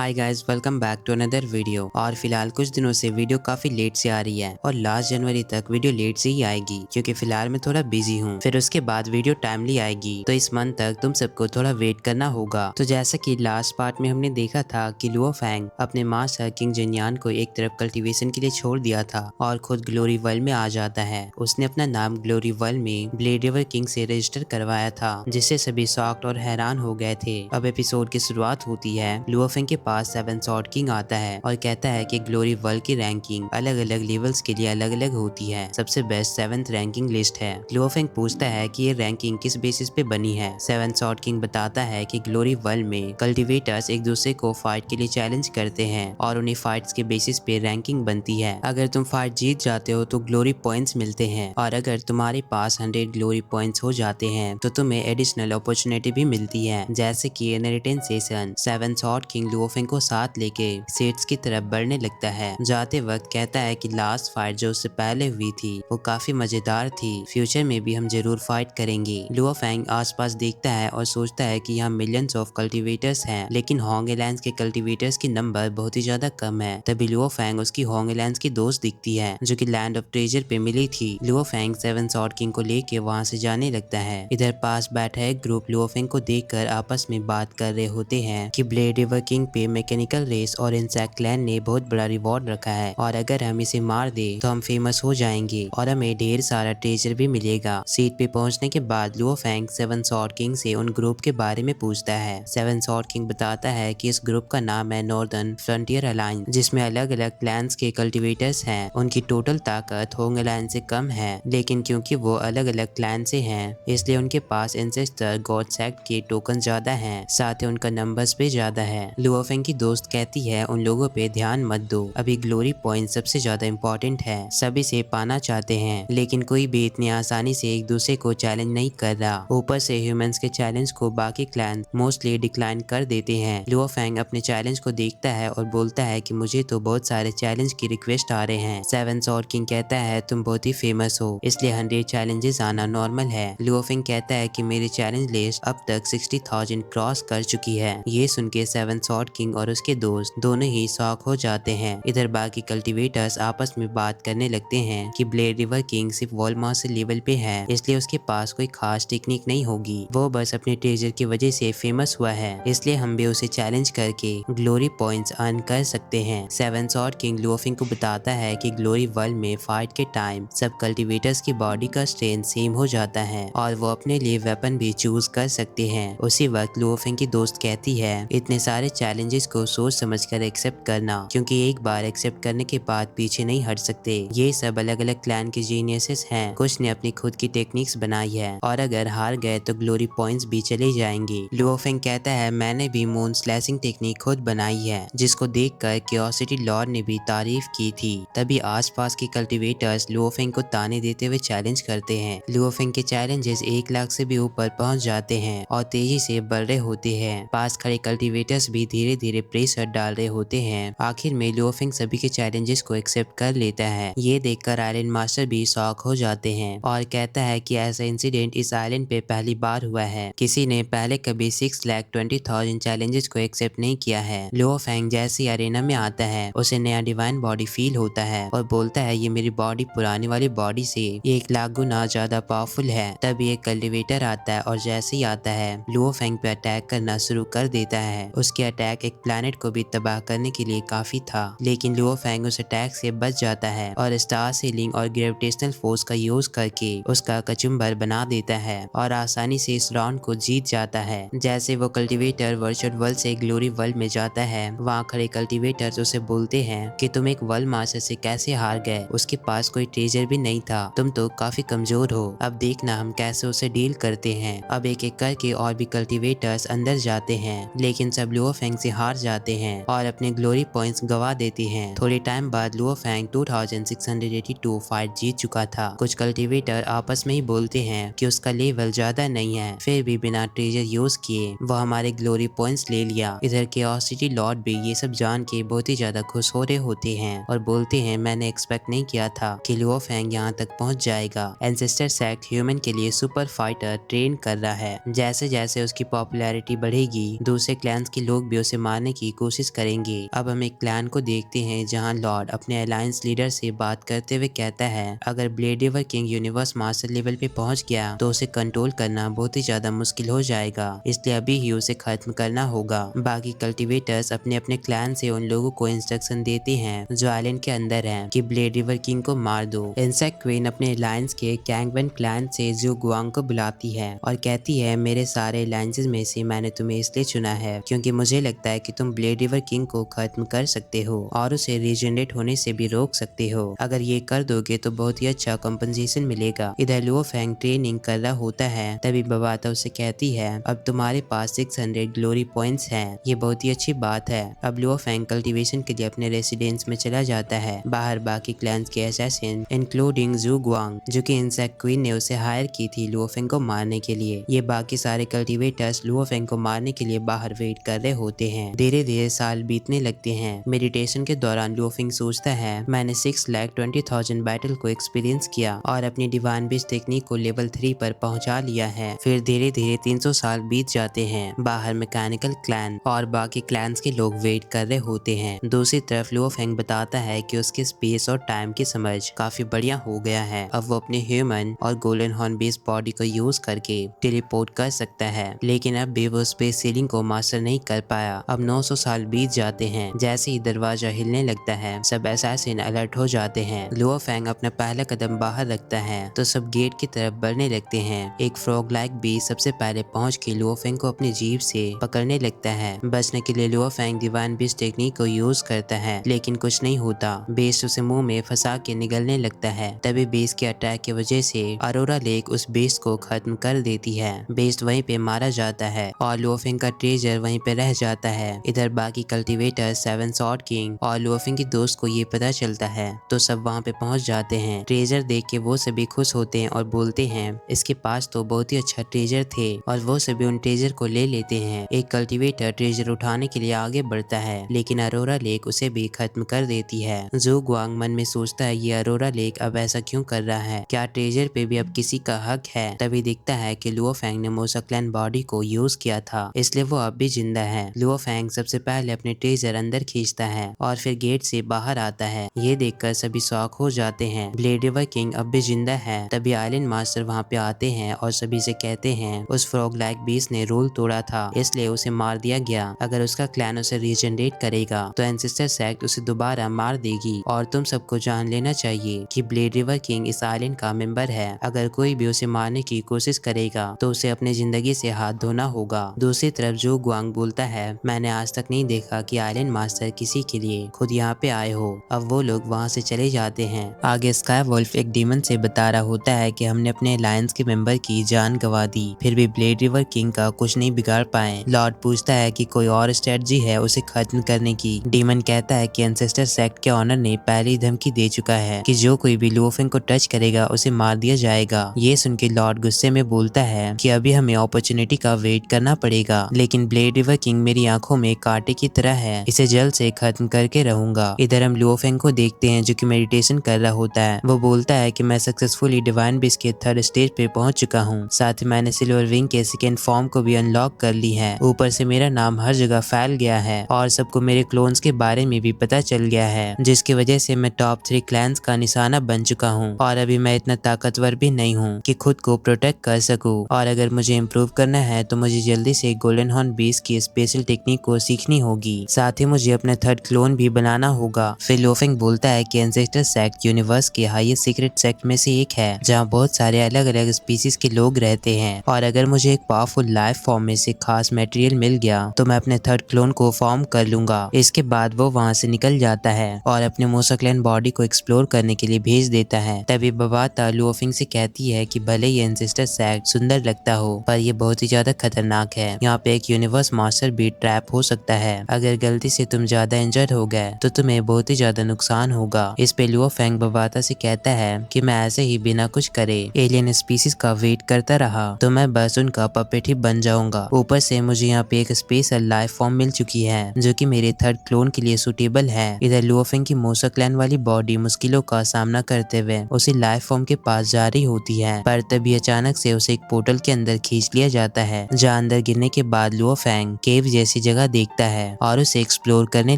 Hi guys, welcome back to another video. और फिलहाल कुछ दिनों से वीडियो काफी लेट से आ रही है और लास्ट जनवरी तक वीडियो लेट से ही आएगी क्योंकि फिलहाल मैं थोड़ा बिजी हूँ। फिर उसके बाद वीडियो टाइमली आएगी, तो इस मंथ तक तुम सबको थोड़ा वेट करना होगा। तो जैसा कि लास्ट पार्ट में हमने देखा था कि लुओ फैंग अपने मास्टर किंग जिनयान को एक तरफ कल्टीवेशन के लिए छोड़ दिया था और खुद ग्लोरी वर्ल्ड में आ जाता है। उसने अपना नाम ग्लोरी वर्ल्ड में ब्लेड रिवर किंग से रजिस्टर करवाया था, जिससे सभी शॉक्ड और हैरान हो गए थे। अब एपिसोड की शुरुआत होती है। लुओ फैंग के पास सेवन सॉर्ड किंग आता है और कहता है कि ग्लोरी वर्ल्ड की रैंकिंग अलग अलग लेवल्स के लिए अलग अलग होती है। सबसे बेस्ट 7th रैंकिंग लिस्ट है। लुओ फैंग पूछता है कि ये रैंकिंग किस बेसिस पे बनी है। सेवन सॉर्ड किंग बताता है कि ग्लोरी वर्ल्ड में कल्टीवेटर्स एक दूसरे को फाइट के लिए चैलेंज करते हैं और उन्हीं फाइट्स के बेसिस पे रैंकिंग बनती है। अगर तुम फाइट जीत जाते हो तो ग्लोरी पॉइंट्स मिलते हैं और अगर तुम्हारे पास 100 ग्लोरी पॉइंट्स हो जाते हैं तो तुम्हें एडिशनल अपॉर्चुनिटी भी मिलती है, जैसे कि inheritance session. Seven sword king Luo Fang को साथ लेके सेट्स की तरफ बढ़ने लगता है। जाते वक्त कहता है कि लास्ट फाइट जो उससे पहले हुई थी वो काफी मजेदार थी, फ्यूचर में भी हम जरूर फाइट करेंगे। लुओ फैंग आसपास देखता है और सोचता है कि यहाँ मिलियंस ऑफ कल्टीवेटर्स हैं, लेकिन होंगलैंड्स के कल्टीवेटर्स की नंबर बहुत ही ज्यादा कम है। तभी लुओ फैंग उसकी होंगलैंड्स की दोस्त दिखती है जो कि लैंड ऑफ ट्रेजर पे मिली थी। Luo Fang seven sword king को लेके वहाँ से जाने लगता है। इधर पास बैठा एक ग्रुप लुओ फैंग को देखकर आपस में बात कर रहे होते हैं कि ब्लेड रिवर किंग पे मैकेनिकल रेस और इंसेक्ट क्लैन ने बहुत बड़ा रिवॉर्ड रखा है और अगर हम इसे मार दे तो हम फेमस हो जाएंगे और हमें ढेर सारा ट्रेजर भी मिलेगा। सीट पे पहुंचने के बाद Luo Fang seven sword king से उन ग्रुप के बारे में पूछता है। सेवन सॉर्ड किंग बताता है कि इस ग्रुप का नाम है नॉर्दर्न फ्रंटियर अलायंस, जिसमें अलग अलग क्लैंस के कल्टीवेटर्स हैं। उनकी टोटल ताकत होंग अलायंस से कम है, लेकिन क्योंकि वो अलग अलग क्लैन से हैं इसलिए उनके पास एंसेस्टर गॉड सेक्ट के टोकन ज्यादा हैं, साथ ही उनका नंबर्स भी ज्यादा है। लुओ फैंग की दोस्त कहती है उन लोगों पे ध्यान मत दो, अभी ग्लोरी पॉइंट सबसे ज्यादा इम्पोर्टेंट है, सभी से पाना चाहते हैं लेकिन कोई भी इतनी आसानी से एक दूसरे को चैलेंज नहीं कर रहा। ऊपर से ह्यूमंस के चैलेंज को बाकी क्लैन मोस्टली डिक्लाइन कर देते हैं। लुओ फैंग अपने चैलेंज को देखता है और बोलता है कि मुझे तो बहुत सारे चैलेंज की रिक्वेस्ट आ रहे हैं। सेवन सॉर्ड किंग कहता है तुम बहुत ही फेमस हो इसलिए 100 चैलेंजेस आना नॉर्मल है। लुओ फैंग कहता है कि मेरी चैलेंज लिस्ट अब तक 60,000 क्रॉस कर चुकी है। ये सुन के सेवन सॉर्ड किंग और उसके दोस्त दोनों ही शॉक हो जाते हैं। इधर बाकी कल्टीवेटर्स आपस में बात करने लगते हैं कि ब्लेड रिवर किंग सिर्फ वॉल मास्टर लेवल पे है इसलिए उसके पास कोई खास टेक्निक नहीं होगी, वो बस अपने ट्रेजर की वजह से फेमस हुआ है, इसलिए हम भी उसे चैलेंज करके ग्लोरी पॉइंट्स अर्न कर सकते हैं। Seven sword king Luo Fang को बताता है कि ग्लोरी वर्ल्ड में फाइट के टाइम सब कल्टीवेटर्स की बॉडी का स्ट्रेंथ सेम हो जाता है और वो अपने लिए वेपन भी चूज कर सकते हैं। उसी वक्त लुओ फैंग की दोस्त कहती है इतने सारे चैलेंजेस को सोच समझकर एक्सेप्ट करना, क्योंकि एक बार एक्सेप्ट करने के बाद पीछे नहीं हट सकते। ये सब अलग अलग क्लैन के जीनियसेस हैं, कुछ ने अपनी खुद की टेक्निक्स बनाई है और अगर हार गए तो ग्लोरी पॉइंट्स भी चले जाएंगे। लुओ फैंग कहता है मैंने भी मून स्लैशिंग टेक्निक खुद बनाई है, जिसको देखकर क्यूरियोसिटी लॉर्ड ने भी तारीफ की थी। तभी आसपास के कल्टीवेटर्स लुओ फैंग को ताने देते हुए चैलेंज करते हैं। लुओ फैंग के चैलेंजेस 1 लाख से भी ऊपर पहुंच जाते हैं और तेजी से बढ़ रहे होते हैं। पास खड़े कल्टीवेटर्स भी धीरे धीरे प्रेशर डाल रहे होते हैं। आखिर में लुओ फैंग सभी के चैलेंजेस को एक्सेप्ट कर लेता है। ये देखकर आयरन मास्टर भी शॉक हो जाते हैं और कहता है कि ऐसा इंसिडेंट इस आइलैंड पे पहली बार हुआ है, किसी ने पहले कभी 6,20,000 चैलेंजेस को एक्सेप्ट नहीं किया है। लुओ फैंग जैसे अरेना में आता है उसे नया डिवाइन बॉडी फील होता है और बोलता है ये मेरी बॉडी पुरानी वाली बॉडी से 1 लाख गुना ज्यादा पावरफुल है। तभी एक कल्टीवेटर आता है और जैसे ही आता है लुओ फैंग पे अटैक करना शुरू कर देता है। उसके अटैक एक प्लैनेट को भी तबाह करने के लिए काफी था, लेकिन लुओ फैंग उस अटैक से बच जाता है और स्टार सीलिंग और ग्रेविटेशनल फोर्स का यूज करके उसका कचुम्बर बना देता है और आसानी से इस राउंड को जीत जाता है। जैसे वो कल्टीवेटर वर्चुअल वर्ल्ड से ग्लोरी वर्ल्ड में जाता है, वहाँ खड़े कल्टीवेटर्स उसे बोलते हैं कि तुम एक वर्ल्ड मास्टर से कैसे हार गए, उसके पास कोई ट्रेजर भी नहीं था, तुम तो काफी कमजोर हो, अब देखना हम कैसे उसे डील करते हैं। अब एक एक करके और भी कल्टीवेटर्स अंदर जाते हैं, लेकिन सब लुओ फैंग से हार जाते हैं और अपने ग्लोरी पॉइंट्स गवा देते हैं। थोड़े टाइम बाद लुओ फैंग 2682 फाइट जीत चुका था। कुछ कल्टीवेटर आपस में ही बोलते हैं कि उसका लेवल ज्यादा नहीं है, फिर भी बिना ट्रेजर यूज किए वो हमारे ग्लोरी पॉइंट्स ले लिया। इधर क्यूरियोसिटी लॉर्ड भी ये सब जान के बहुत ही ज्यादा खुश हो रहे होते हैं और बोलते हैं मैंने एक्सपेक्ट नहीं किया था कि लुओ फैंग यहाँ तक पहुँच जाएगा। एंसेस्टर सेक्ट ह्यूमन के लिए सुपर फाइटर ट्रेन कर रहा है। जैसे जैसे उसकी पॉपुलैरिटी बढ़ेगी दूसरे क्लैंस के लोग भी उसे मारने की कोशिश करेंगे। अब हम एक प्लान को देखते हैं जहां लॉर्ड अपने अलायंस लीडर से बात करते हुए कहता है अगर blade river king universe master level पे पहुंच गया तो उसे कंट्रोल करना बहुत ही ज्यादा मुश्किल हो जाएगा, इसलिए अभी ही उसे खत्म करना होगा। बाकी कल्टीवेटर्स अपने अपने क्लैन से उन लोगों को इंस्ट्रक्शन देते हैं जो आइलैंड के अंदर हैं कि ब्लेड रिवर किंग को मार दो। इंसेक्ट क्वीन अपने अलायंस के कैंगवन क्लैन से जू गुआंग को बुलाती है और कहती है मेरे सारे अलायंसेस में से मैंने तुम्हें इसलिए चुना है क्योंकि मुझे लगता है कि तुम ब्लेड रिवर किंग को खत्म कर सकते हो और उसे रीजनरेट होने से भी रोक सकते हो। अगर ये कर दोगे तो बहुत ही अच्छा कंपनसेशन मिलेगा। इधर लुओ फेंग ट्रेनिंग कर रहा होता है, तभी बबाता उसे कहती है अब तुम्हारे पास 600 ग्लोरी पॉइंट्स हैं, ये बहुत ही अच्छी बात है। अब लुओ फेंग कल्टीवेशन के लिए अपने रेसिडेंस में चला जाता है। बाहर बाकी क्लैंस के असैसिन इंक्लूडिंग जू गुआंग जो कि इंसेक्ट क्वीन ने उसे हायर की थी लुओ फेंग को मारने के लिए, ये बाकी सारे कल्टीवेटर्स लुओ फेंग को मारने के लिए बाहर वेट कर रहे होते हैं। धीरे धीरे साल बीतने लगते हैं। मेडिटेशन के दौरान लुओ फेंग सोचता है मैंने 6,20,000 बैटल को एक्सपीरियंस किया और अपनी डिवाइन बिस्ट टेक्निक को लेवल 3 पर पहुंचा लिया है। फिर धीरे धीरे 300 साल बीत जाते हैं। बाहर मैकेनिकल क्लैन और बाकी क्लैंस के लोग वेट कर रहे होते हैं। दूसरी तरफ लुओ फेंग बताता है कि उसकी स्पेस और टाइम की समझ काफी बढ़िया हो गया है। अब वो अपने ह्यूमन और गोल्डन हॉर्न बेस्ड बॉडी को यूज करके टेलीपोर्ट कर सकता है, लेकिन अब भी वो स्पेस सीलिंग को मास्टर नहीं कर पाया। अब 900 साल बीत जाते हैं। जैसे ही दरवाजा हिलने लगता है सब असैसिन अलर्ट हो जाते हैं। लुओ फेंग अपना पहला कदम बाहर रखता है तो सब गेट की तरफ बढ़ने लगते हैं। एक फ्रॉग लाइक बीस्ट सबसे पहले पहुंच के लुओ फेंग को अपनी जीभ से पकड़ने लगता है। बचने के लिए Luo Feng divine beast technique को यूज करता है, लेकिन कुछ नहीं होता। बेस्ट उसे मुंह में फंसा के निगलने लगता है। तभी बेस्ट के अटैक की वजह से अरोरा लेक उस बेस्ट को खत्म कर देती है। बेस्ट वहीं पे मारा जाता है और लुओ फेंग का ट्रेजर वहीं पे रह जाता है। इधर बाकी कल्टीवेटर सेवन सॉर्ड किंग और लुओ फेंग की दोस्त को ये पता चलता है तो सब वहाँ पे पहुंच जाते हैं। ट्रेजर देख के वो सभी खुश होते हैं और बोलते हैं इसके पास तो बहुत ही अच्छा ट्रेजर थे और वो सभी उन ट्रेजर को ले लेते हैं। एक कल्टीवेटर ट्रेजर उठाने के लिए आगे बढ़ता है, लेकिन अरोरा लेक उसे भी खत्म कर देती है। जू गुआंग मन में सोचता है ये अरोरा लेक अब ऐसा क्यों कर रहा है, क्या ट्रेजर पे भी अब किसी का हक है। तभी दिखता है कि लुओ फेंग ने मोसा क्लैन बॉडी को यूज किया था, इसलिए वो अब भी जिंदा है। लुओ फेंग सबसे पहले अपने ट्रेजर अंदर खींचता है और फिर गेट से बाहर आता है। ये देखकर सभी शॉक हो जाते हैं। ब्लेड रिवर किंग अब भी जिंदा है। तभी आइलैंड मास्टर वहाँ पे आते हैं और सभी से कहते हैं उस फ्रॉग लाइक बीस्ट ने रूल तोड़ा था, इसलिए उसे मार दिया गया। अगर उसका क्लैन उसे रीजनरेट करेगा तो एंसेस्टर सेक्ट उसे दोबारा मार देगी और तुम सबको जान लेना चाहिए कि ब्लेड रिवर किंग इस आइलैंड का मेंबर है। अगर कोई भी उसे मारने की कोशिश करेगा तो उसे अपने जिंदगी से हाथ धोना होगा। दूसरी तरफ जो गुआंग बोलता है मैंने आज तक नहीं देखा कि आइलैंड मास्टर किसी के लिए खुद यहाँ पे आए हो। अब वो लोग वहाँ से चले जाते हैं। आगे स्काई वोल्फ एक डीमन से बता रहा होता है कि हमने अपने अलायंस के मेंबर की जान गंवा दी, फिर भी ब्लेड रिवर किंग का कुछ नहीं बिगाड़ पाए। लॉर्ड पूछता है कि कोई और स्ट्रेटजी है उसे खत्म करने की। डीमन कहता है कि एंसेस्टर सेक्ट के ऑनर ने पहली धमकी दे चुका है कि जो कोई भी लुओ फेंग को टच करेगा उसे मार दिया जाएगा। ये सुन के लॉर्ड गुस्से में बोलता है कि अभी हमें अपॉर्चुनिटी का वेट करना पड़ेगा, लेकिन ब्लेड रिवर किंग मेरी आंखों में कांटे की तरह है, इसे जल्द से खत्म करके रहूंगा। इधर हम लुओ फेंग को देखते हैं जो कि मेडिटेशन कर रहा होता है। वो बोलता है कि मैं सक्सेसफुली डिवाइन बिस्ट के 3rd स्टेज पे पहुंच चुका हूँ, साथ ही मैंने सिल्वर विंग के 2nd फॉर्म को भी अनलॉक कर ली है। ऊपर से मेरा नाम हर जगह फैल गया है और सबको मेरे क्लोन्स के बारे में भी पता चल गया है, जिसकी वजह से मैं टॉप 3 क्लैंस का निशाना बन चुका हूँ और अभी मैं इतना ताकतवर भी नहीं हूँ कि खुद को प्रोटेक्ट कर सकूँ। और अगर मुझे इम्प्रूव करना है तो मुझे जल्दी से गोल्डन हॉर्न बीस्ट की स्पेशल टेक्निक को सीखनी होगी, साथ ही मुझे अपना 3rd क्लोन भी बनाना होगा। फिर लुओ फेंग बोलता है कि एंसेस्टर सेक्ट यूनिवर्स के हाईएस्ट सीक्रेट सेक्ट में से एक है जहाँ बहुत सारे अलग अलग स्पीसीज के लोग रहते हैं, और अगर मुझे एक पावरफुल लाइफ फॉर्म में से खास मटेरियल मिल गया तो मैं अपने 3rd क्लोन को फॉर्म कर लूंगा। इसके बाद वो वहाँ से निकल जाता है और अपने मोसा क्लैन बॉडी को एक्सप्लोर करने के लिए भेज देता है। तभी बबाता लुओ फेंग से कहती है कि भले ही एंसेस्टर सेक्ट सुंदर लगता हो पर ये बहुत ही ज्यादा खतरनाक है, यहाँ पे एक यूनिवर्स मास्टर भी ट्रैप हो सकता है। अगर गलती से तुम ज्यादा इंजर्ड हो गए तो तुम्हें बहुत ही ज्यादा नुकसान होगा। इस पे लुओ फेंग बबाता से कहता है कि मैं ऐसे ही बिना कुछ करे एलियन स्पीसीज का वेट करता रहा तो मैं बस उनका पपेट ही बन जाऊंगा। ऊपर से मुझे यहाँ पे एक स्पेशल लाइफ फॉर्म मिल चुकी है जो कि मेरे 3rd क्लोन के लिए सुटेबल है। इधर लुओ फेंग की मोसा क्लैन वाली बॉडी मुश्किलों का सामना करते हुए उसी लाइफ फॉर्म के पास जा रही होती है, पर तभी अचानक से उसे एक पोर्टल के अंदर खींच लिया जाता है, जहाँ अंदर गिरने के बाद लुओ फेंग केव जैसी जगह देखता है और उसे एक्सप्लोर करने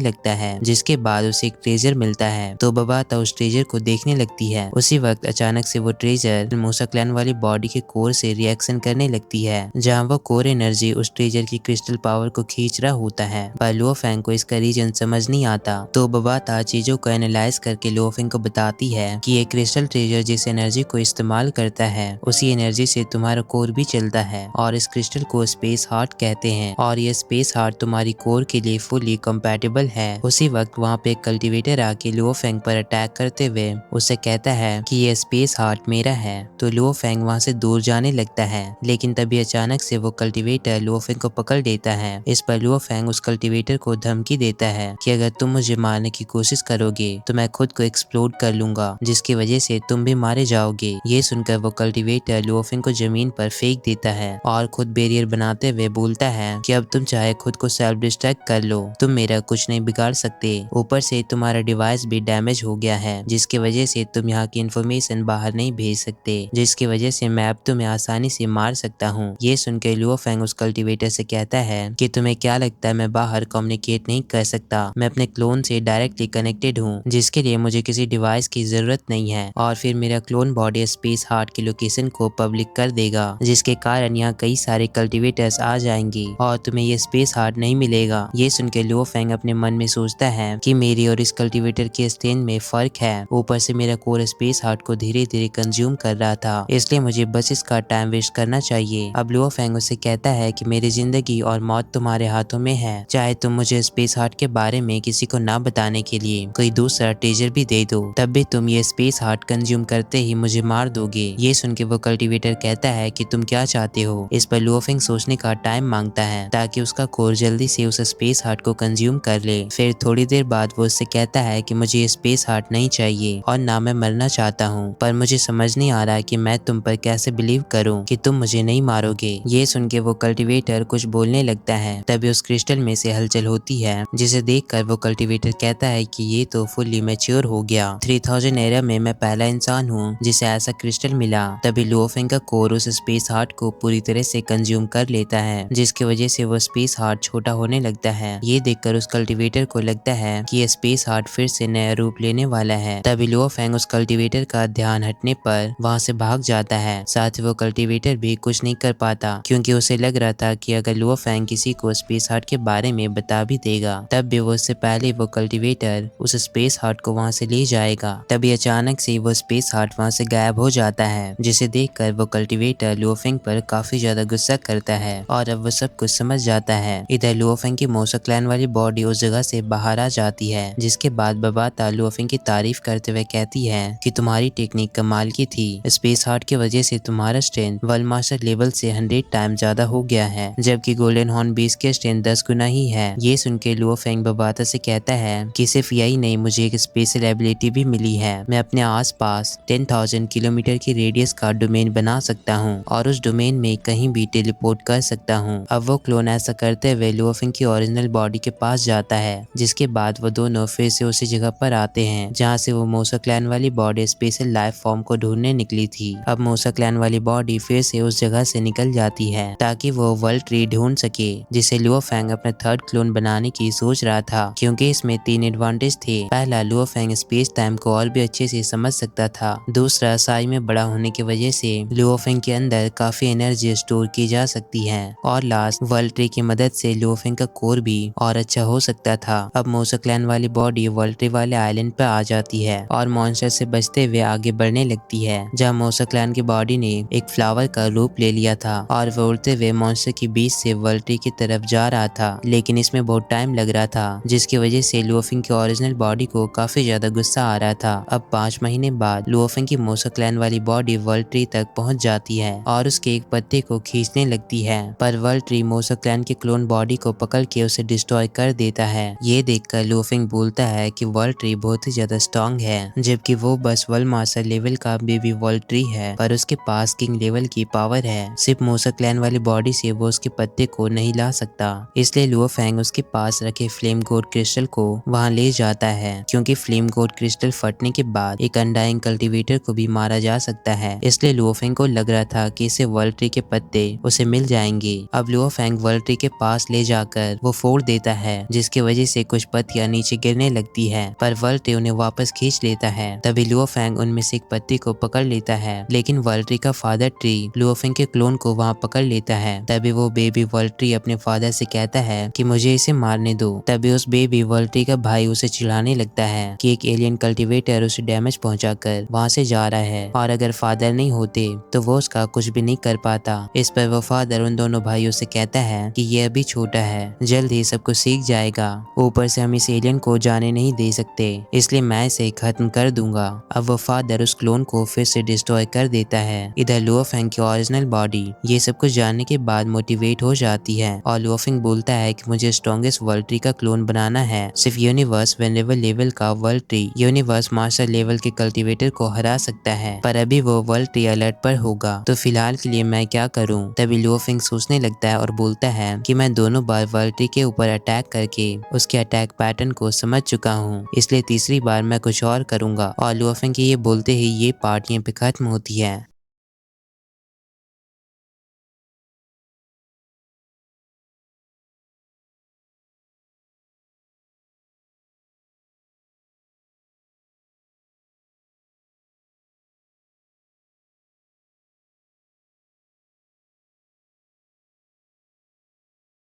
लगता है, जिसके बाद उसे एक ट्रेजर मिलता है। तो बबाता उस ट्रेजर को देखने लगती है। उसी वक्त अचानक से वो ट्रेजर मूसा क्लैन वाली बॉडी के कोर से रिएक्शन करने लगती है, जहाँ वो कोर एनर्जी उस ट्रेजर की क्रिस्टल पावर को खींच रहा होता है। पर लुओफेंग को इसका रीजन समझ नहीं आता। तो बबाता चीजों को एनालाइज करके लुओफेंग को बताती है कि ये क्रिस्टल ट्रेजर जिस एनर्जी को इस्तेमाल करता है उसी एनर्जी से तुम्हारा कोर भी चलता है, और इस क्रिस्टल को स्पेस हार्ट कहते हैं, और ये स्पेस हार्ट तुम्हारी कोर के लिए फुली कंपैटिबल है। उसी वक्त वहाँ पे एक कल्टीवेटर आके लुओफेंग पर अटैक करते हुए उससे कहता है कि ये स्पेस हार्ट मेरा है। तो लुओफेंग वहाँ से दूर जाने लगता है, लेकिन तभी अचानक से वो कल्टीवेटर लुओफेंग को पकड़ लेता है। इस पर लुओफेंग उस कल्टीवेटर को धमकी देता है कि अगर तुम मुझे मारने की कोशिश करोगे तो मैं खुद को एक्सप्लोड कर लूंगा, जिसकी वजह से तुम भी मारे जाओगे। ये सुनकर वो कल्टीवेटर लुओफेंग को जमीन पर फेंक देता है और खुद बैरियर बनाते हुए बोलता है कि अब तुम चाहे खुद को सेल्फ डिस्ट्रैक्ट कर लो, तुम मेरा कुछ नहीं बिगाड़ सकते। ऊपर से तुम्हारा डिवाइस भी डैमेज हो गया है, जिसकी वजह से तुम यहाँ की इन्फॉर्मेशन बाहर नहीं भेज सकते, जिसकी वजह से मैं अब तुम्हें आसानी से मार सकता हूँ। ये सुनकर लुओफेंग उस कल्टीवेटर से कहता है कि तुम्हें क्या लगता है मैं बाहर कम्युनिकेट नहीं कर सकता? मैं अपने क्लोन से डायरेक्टली कनेक्टेड हूँ, जिसके लिए मुझे किसी डिवाइस की जरूरत नहीं है, और फिर मेरा क्लोन बॉडी स्पेस हार्ट की लोकेशन को पब्लिक कर देगा, जिसके कारण यहाँ कई सारे कल्टीवेटर्स आ जाएंगे और तुम्हें ये स्पेस हार्ट नहीं मिलेगा। ये सुनकर लुओफेंग अपने मन में सोचता है कि मेरी और इस कल्टीवेटर के स्ट्रेंथ में फर्क है। ऊपर से मेरा कोर स्पेस हार्ट को धीरे धीरे कंज्यूम कर रहा था, इसलिए मुझे बस इसका टाइम वेस्ट करना चाहिए। अब लुओफेंग उससे कहता है कि मेरी जिंदगी और मौत तुम्हारे हाथों में है, चाहे तुम मुझे स्पेस हार्ट के बारे में किसी को ना बताने के लिए कोई दूसरा ट्रेजर भी दे दो, तब भी तुम ये स्पेस हार्ट कंज्यूम करते ही मुझे मार दोगे। ये सुन के वो कल्टीवेटर कहता है कि तुम क्या चाहते हो? इस पर लुओफेंग सोचने का टाइम मांगता है ताकि उसका कोर जल्दी से उस स्पेस हार्ट को कंज्यूम कर ले। फिर थोड़ी देर बाद वो उससे कहता है कि मुझे ये स्पेस हार्ट नहीं चाहिए और ना मैं मरना चाहता हूँ, पर मुझे समझ नहीं आ रहा कि मैं तुम पर कैसे बिलीव करूँ कि तुम मुझे नहीं मारोगे। ये सुन के वो कल्टीवेटर कुछ बोलने लगता है। तभी उस क्रिस्टल में से हलचल होती है, जिसे देखकर वो कल्टीवेटर कहता है कि ये तो फुल्ली मैच्योर हो गया। 3000 एरा में मैं पहला इंसान हूँ जिसे ऐसा क्रिस्टल मिला। तभी लुओफेंग का कोर उस स्पेस हार्ट को पूरी तरह से कंज्यूम कर लेता है, जिसकी वजह से वो स्पेस हार्ट छोटा होने लगता है। ये देखकर उस कल्टीवेटर को लगता है कि ये स्पेस हार्ट फिर से नया रूप लेने वाला है। तभी लुओफेंग उस कल्टीवेटर का ध्यान हटने पर वहाँ से भाग जाता है। साथ ही वो कल्टीवेटर भी कुछ नहीं कर पाता, क्योंकि उसे लग रहा था कि अगर लुओफेंग किसी को स्पेस हार्ट के बारे में बता भी देगा तब भी वो उससे पहले वो कल्टीवेटर उस स्पेस हार्ट को वहाँ से ले जाएगा। तभी अचानक से वो स्पेस हार्ट वहाँ से गायब हो जाता है, जिसे देखकर वो कल्टीवेटर लुओफेंग पर काफी ज्यादा गुस्सा करता है और अब वो सब कुछ समझ जाता है। इधर लुओफेंग की मूसा क्लैन वाली बॉडी उस जगह से बाहर आ जाती है, जिसके बाद बबाता लुओफेंग की तारीफ करते हुए कहती है कि तुम्हारी टेक्निक कमाल की थी। स्पेस हार्ट की वजह से तुम्हारा स्ट्रेंथ वर्ल्ड मास्टर लेवल से 100 टाइम ज्यादा हो गया है, जबकि गोल्डन हॉर्न बीस्ट के स्ट्रेंथ 10 गुना ही है। ये सुन के लुओफेंग बबाता से कहता है कि सिर्फ यही नहीं, मुझे एक स्पेशल एबिलिटी भी मिली है। मैं अपने आसपास 10,000 किलोमीटर की रेडियस का डोमेन बना सकता हूँ और उस डोमेन में कहीं भी टेलीपोर्ट कर सकता हूँ। अब वो क्लोन ऐसा करते हुए लुओफेंग की ओरिजिनल बॉडी के पास जाता है, जिसके बाद वो दोनों फिर से उसी जगह पर आते हैं जहाँ से वो मूसा क्लैन वाली बॉडी स्पेशल लाइफ फॉर्म को ढूंढने निकली थी। अब मूसा क्लैन वाली बॉडी फिर से उस जगह से निकल जाती है ताकि वो वर्ल्ड ट्री ढूंढ सके, जिसे लुओफेंग अपना थर्ड क्लोन बनाने की सोच रहा था, क्योंकि इसमें 3 एडवांटेज थे। पहला, लुओफेंग स्पेस टाइम को और भी अच्छे से समझ सकता था। दूसरा, साइज में बड़ा होने की वजह से लुओफेंग के अंदर काफी एनर्जी स्टोर की जा सकती है। और लास्ट, वर्ल्ड ट्री की मदद से लुओफेंग का कोर भी और अच्छा हो सकता था। अब मूसा क्लैन वाली बॉडी वर्ल्ड ट्री वाले आइलैंड पर आ जाती है और मॉन्स्टर से बचते हुए आगे बढ़ने लगती है, जहाँ मूसा क्लैन की बॉडी ने एक फ्लावर का रूप ले लिया था और वो उड़ते हुए मॉन्स्टर के बीच से वर्ल्ड ट्री की तरफ जा रहा था। लेकिन इसमें बहुत टाइम लग रहा था, जिसकी वजह से लुओफेंग की ओरिजिनल बॉडी को काफी ज्यादा गुस्सा आ रहा था। अब 5 महीने बाद लुओफेंग की मूसा क्लैन वाली बॉडी वर्ल्ड ट्री तक पहुंच जाती है और उसके एक पत्ते को खींचने लगती है, पर वर्ल्ड ट्री मूसा क्लैन की क्लोन बॉडी को पकड़ के उसे डिस्ट्रॉय कर देता है। ये देखकर लुओफेंग बोलता है कि वर्ल्ड ट्री बहुत ही ज्यादा स्ट्रॉन्ग है, जबकि वो बस वर्ल्ड मास्टर लेवल का बेबी वर्ल्ड ट्री है, पर उसके पास किंग लेवल की पावर है। सिर्फ मूसा क्लैन वाली बॉडी से वो उसके पत्ते को नहीं ला सकता, इसलिए लुओफेंग उसके पास रखे फ्लेम गोड क्रिस्टल को वहां ले जाता है, क्योंकि फ्लेम गोड क्रिस्टल फटने के बाद एक अनडाइंग कल्टीवेटर को भी मारा जा सकता है। इसलिए लुओफेंग को लग रहा था कि इसे वर्ल्ड ट्री के पत्ते उसे मिल जाएंगे। अब लुओफेंग वर्ल्ड ट्री के पास ले जाकर वो फोड़ देता है, जिसकी वजह से कुछ पत्तियां नीचे गिरने लगती है, पर वल्ट्री उन्हें वापस खींच लेता है। तभी लुओफेंग उनमें से एक पत्ती को पकड़ लेता है, लेकिन वल्ट्री का फादर ट्री लुओफेंग के क्लोन को वहाँ पकड़ लेता है। तभी वो बेबी वल्ट्री अपने फादर से कहता है कि मुझे इसे मारने दो। तभी उस बेबी वल्ट्री का भाई उसे चिढ़ाने लगता है कि एक एलियन कल्टीवेटर उसे डैमेज पहुंचाकर वहाँ से जा रहा है, और अगर फादर नहीं होते तो वो उसका कुछ भी नहीं कर पाता। इस पर वो फादर उन दोनों भाइयों से कहता है कि ये अभी छोटा है, जल्द ही सब कुछ सीख जाएगा। ऊपर से हम इस एलियन को जाने नहीं दे सकते, इसलिए मैं इसे खत्म कर दूंगा। अब वो फादर उस क्लोन को फिर से डिस्ट्रॉय कर देता है। इधर लुओफेंग की ओरिजिनल बॉडी ये सब कुछ जानने के बाद मोटिवेट हो जाती है, और लुओफेंग बोलता है कि मुझे स्ट्रॉन्गेस्ट वल्ट्री का क्लोन बनाना है। सिर्फ यूनिवर्स वेनेबल लेवल का वल्ट्री यूनिवर्स मास्टर लेवल के कल्टीवेटर को हरा सकता है, पर अभी वो वल्ट्री अलर्ट पर होगा, तो फिलहाल के लिए मैं क्या करूं। तभी लुओफेंग सोचने लगता है और बोलता है कि मैं दोनों बार वल्ट्री के ऊपर अटैक करके उसके अटैक पैटर्न को समझ चुका हूँ, इसलिए तीसरी बार मैं कुछ और करूंगा। और लुओफेंग के ये बोलते ही ये पार्ट यहीं पे खत्म होती है।